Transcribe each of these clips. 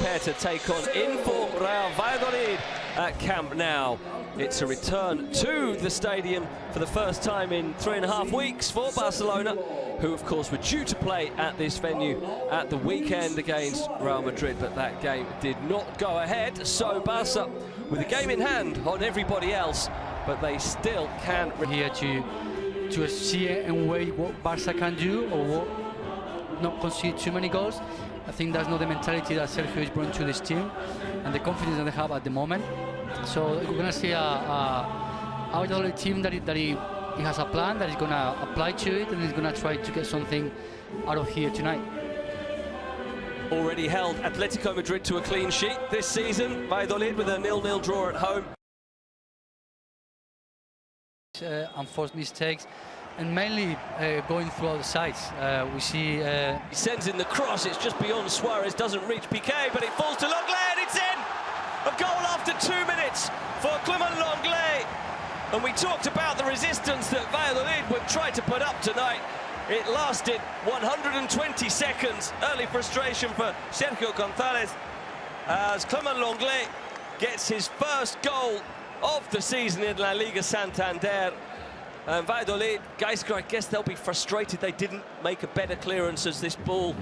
prepare to take on Info Real Valladolid at Camp Nou. It's a return to the stadium for the first time in 3.5 weeks for Barcelona, who of course were due to play at this venue at the weekend against Real Madrid, but that game did not go ahead. So Barca with a game in hand on everybody else, but they still can. Here to see and wait what Barca can do, or not concede too many goals. I think that's not the mentality that Sergio is bringing to this team and the confidence that they have at the moment. So we're going to see a team that he has a plan that he's going to apply to it, and he's going to try to get something out of here tonight. Already held Atletico Madrid to a clean sheet this season. Valladolid with a 0-0 draw at home. Unforced mistakes, and mainly going through all the sides. We see he sends in the cross. It's just beyond Suarez, doesn't reach Piqué, but it falls to Lenglet, and it's in. A goal after 2 minutes for Clement Lenglet. And we talked about the resistance that Valladolid would try to put up tonight. It lasted 120 seconds. Early frustration for Sergio González as Clement Lenglet gets his first goal of the season in La Liga Santander. And Valladolid, I guess they'll be frustrated they didn't make a better clearance as this ball,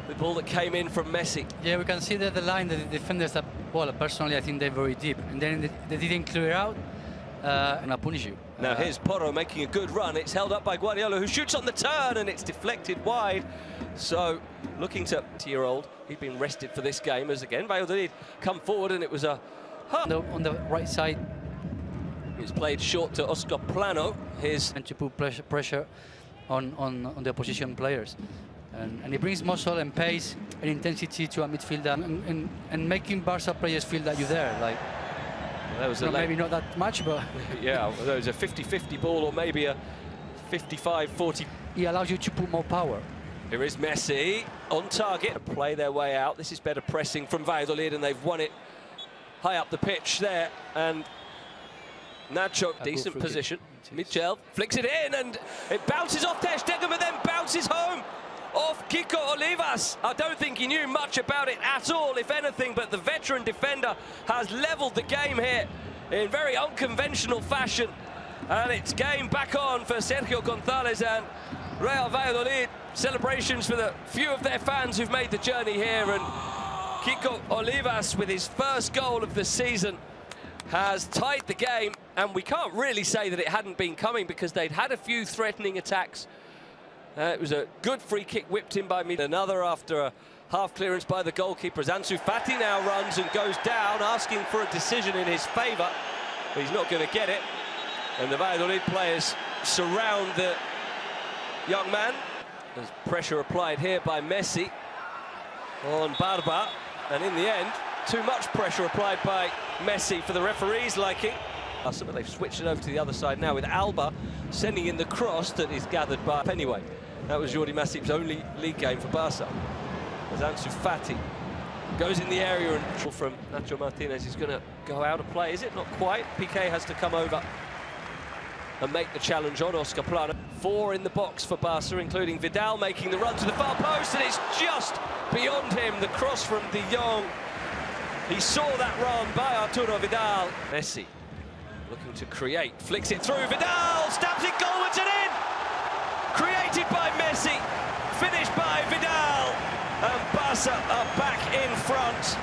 the ball that came in from Messl. Yeah, we can see that the line, the defenders, that, well, personally I think they're very deep, and then they didn't clear out, and I'll punish you. Now here's Porro making a good run. It's held up by Guardiola, who shoots on the turn, and it's deflected wide. So looking to 20-year-old, he'd been rested for this game, as again Valladolid come forward, and it was a on the right side. It's played short to Oscar Plano. And to put pressure on the opposition players. And he brings muscle and pace and intensity to a midfielder, and making Barca players feel that you're there. Like, well, that was maybe not that much, but yeah, well, there was a 50-50 ball, or maybe a 55-40. He allows you to put more power. Here is Messl on target to play their way out. This is better pressing from Valladolid, and they've won it high up the pitch there. And Nacho, decent position. Messl flicks it in, and it bounces off Ter Stegen, but then bounces home off Kiko Olivas. I don't think he knew much about it at all, if anything, but the veteran defender has levelled the game here in very unconventional fashion. And it's game back on for Sergio González and Real Valladolid. Celebrations for the few of their fans who've made the journey here, and Kiko Olivas with his first goal of the season has tied the game, and we can't really say that it hadn't been coming, because they'd had a few threatening attacks. It was a good free kick whipped in by me. Another after a half clearance by the goalkeeper. Ansu Fati now runs and goes down, asking for a decision in his favour, but he's not going to get it. And the Valladolid players surround the young man. There's pressure applied here by Messl on Barba, and in the end, too much pressure applied by Messl for the referee's liking. But they've switched it over to the other side now with Alba sending in the cross that is gathered by. Anyway, that was Jordi Masip's only league game for Barca. As Ansu Fati goes in the area, and from Nacho Martinez is going to go out of play. Is it? Not quite. Piqué has to come over and make the challenge on Oscar Plano. 4 in the box for Barca, including Vidal making the run to the far post, and it's just beyond him. The cross from De Jong. He saw that run by Arturo Vidal. Messl looking to create, flicks it through, Vidal stabs it goalwards and in! Created by Messl, finished by Vidal, and Barca are back in front.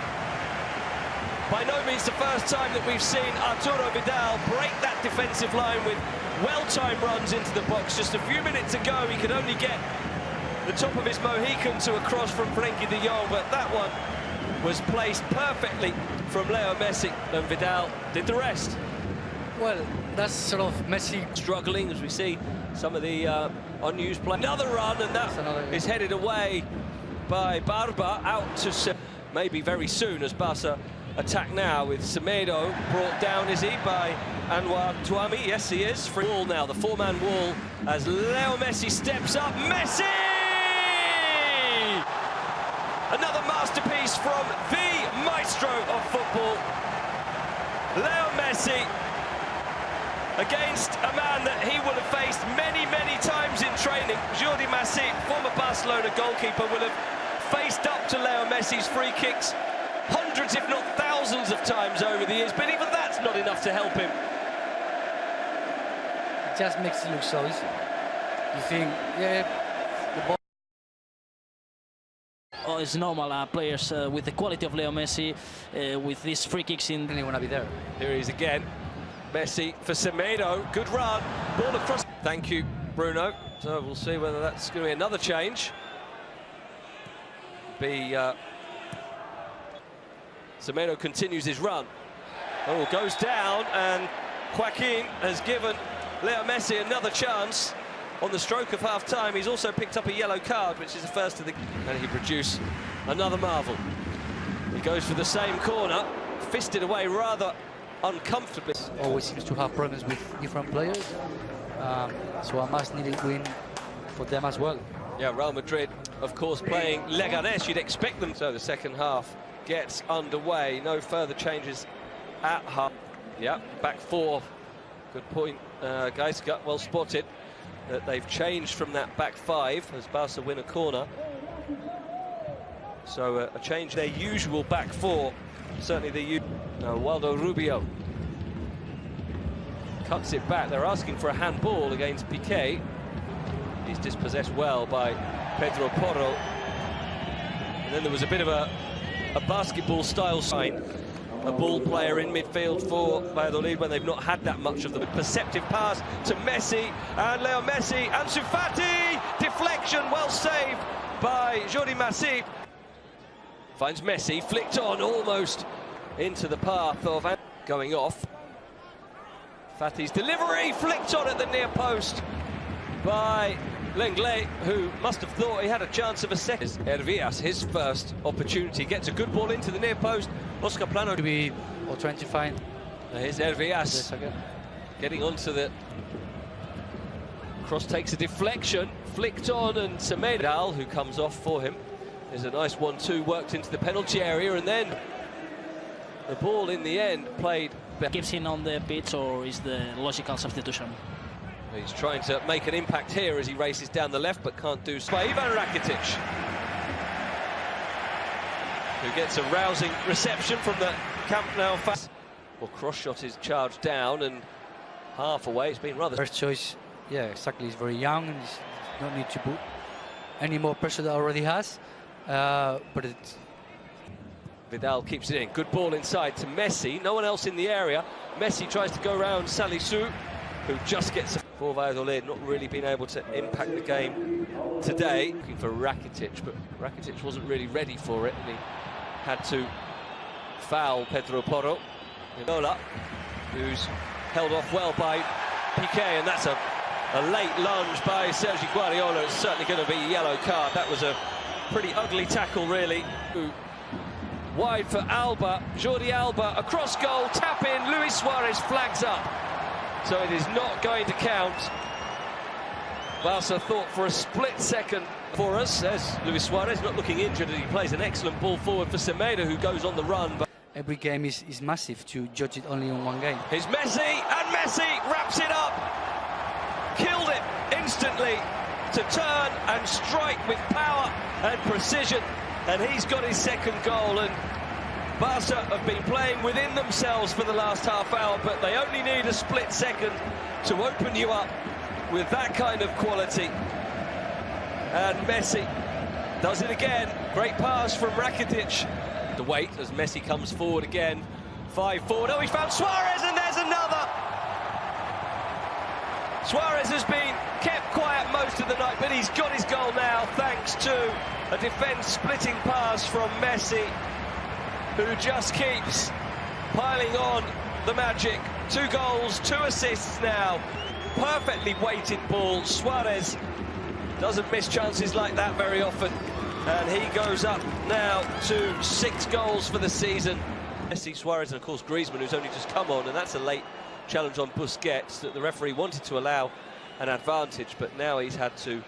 By no means the first time that we've seen Arturo Vidal break that defensive line with well-timed runs into the box. Just a few minutes ago, he could only get the top of his Mohican to a cross from Frenkie de Jong, but that one was placed perfectly from Leo Messi, and Vidal did the rest. Well, that's sort of Messl struggling, as we see some of the unused play. Another run, and that is headed away by Barba out to maybe very soon, as Barca attack now with Semedo brought down, is he, by Anwar Tuami? Yes, he is. Free wall now, the 4-man wall, as Leo Messi steps up. Messi! Another masterpiece from the maestro of football, Leo Messi, against a man that he will have faced many, many times in training. Jordi Masip, former Barcelona goalkeeper, will have faced up to Leo Messi's free kicks hundreds, if not thousands of times over the years, but even that's not enough to help him. It just makes it look so easy. You think, yeah, the ball. Oh, it's normal. Players with the quality of Leo Messi, with these free kicks in. They want to be there. Here he is again. Messi for Semedo. Good run. Ball across. Thank you, Bruno. So we'll see whether that's going to be another change. Semedo continues his run. Oh, goes down, and Joaquin has given Leo Messi another chance. On the stroke of half-time, he's also picked up a yellow card, which is the first of the... And he produced another marvel. He goes for the same corner, fisted away rather uncomfortably. Always seems to have problems with different players, so a must-needed win for them as well. Yeah, Real Madrid, of course, playing Leganés. You'd expect them. So the second half gets underway. No further changes at half. Yeah, back four. Good point, guys. Well spotted that they've changed from that back five as Barca win a corner. So a change their usual back four. Certainly the now Waldo Rubio cuts it back. They're asking for a handball against Piqué. He's dispossessed well by Pedro Porro. And then there was a bit of a basketball-style sign. A ball player in midfield for Valladolid when they've not had that much of the perceptive pass to Messi, and Leo Messi, and Ansu Fati! Deflection, well saved by Jordi Masip. Finds Messi, flicked on almost into the path of going off. Fati's delivery, flicked on at the near post by Lenglet, who must have thought he had a chance of a second. Hervías, his first opportunity, gets a good ball into the near post. Oscar Plano To be or trying to find. Here's Hervías getting onto the cross, takes a deflection, flicked on, and Semedo, who comes off for him. There's a nice 1-2 worked into the penalty area, and then the ball in the end played. Gives in on the pitch, or is the logical substitution? He's trying to make an impact here as he races down the left, but can't do so. Ivan Rakitic, who gets a rousing reception from the Camp Nou. Well, cross shot is charged down and half away. It's been rather... First choice, yeah, exactly. He's very young and he's don't need to put any more pressure that already has. But it's... Vidal keeps it in. Good ball inside to Messi. No one else in the area. Messi tries to go around Salisu, who just gets... For Valladolid, not really been able to impact the game today. Looking for Rakitic, but Rakitic wasn't really ready for it, and he had to foul Pedro Porro. Nola, who's held off well by Piqué, and that's a late lunge by Sergi Guardiola. It's certainly going to be a yellow card. That was a pretty ugly tackle, really. Wide for Alba, Jordi Alba, across goal, tap in, Luis Suarez flags up. So it is not going to count. Barca thought for a split second for us. There's Luis Suarez, not looking injured, and he plays an excellent ball forward for Semedo, who goes on the run. But every game is massive to judge it only in one game. Here's Messi, and Messi wraps it up. Killed it instantly to turn and strike with power and precision. And he's got his second goal. And Barca have been playing within themselves for the last half hour, but they only need a split second to open you up with that kind of quality. And Messi does it again. Great pass from Rakitic. The wait as Messi comes forward again. 5 forward. Oh, he found Suarez, and there's another. Suarez has been kept quiet most of the night, but he's got his goal now thanks to a defence-splitting pass from Messi, who just keeps piling on the magic. 2 goals, 2 assists now. Perfectly weighted ball. Suarez doesn't miss chances like that very often. And he goes up now to 6 goals for the season. Messi, Suarez, and of course Griezmann, who's only just come on, and that's a late challenge on Busquets that the referee wanted to allow an advantage, but now he's had to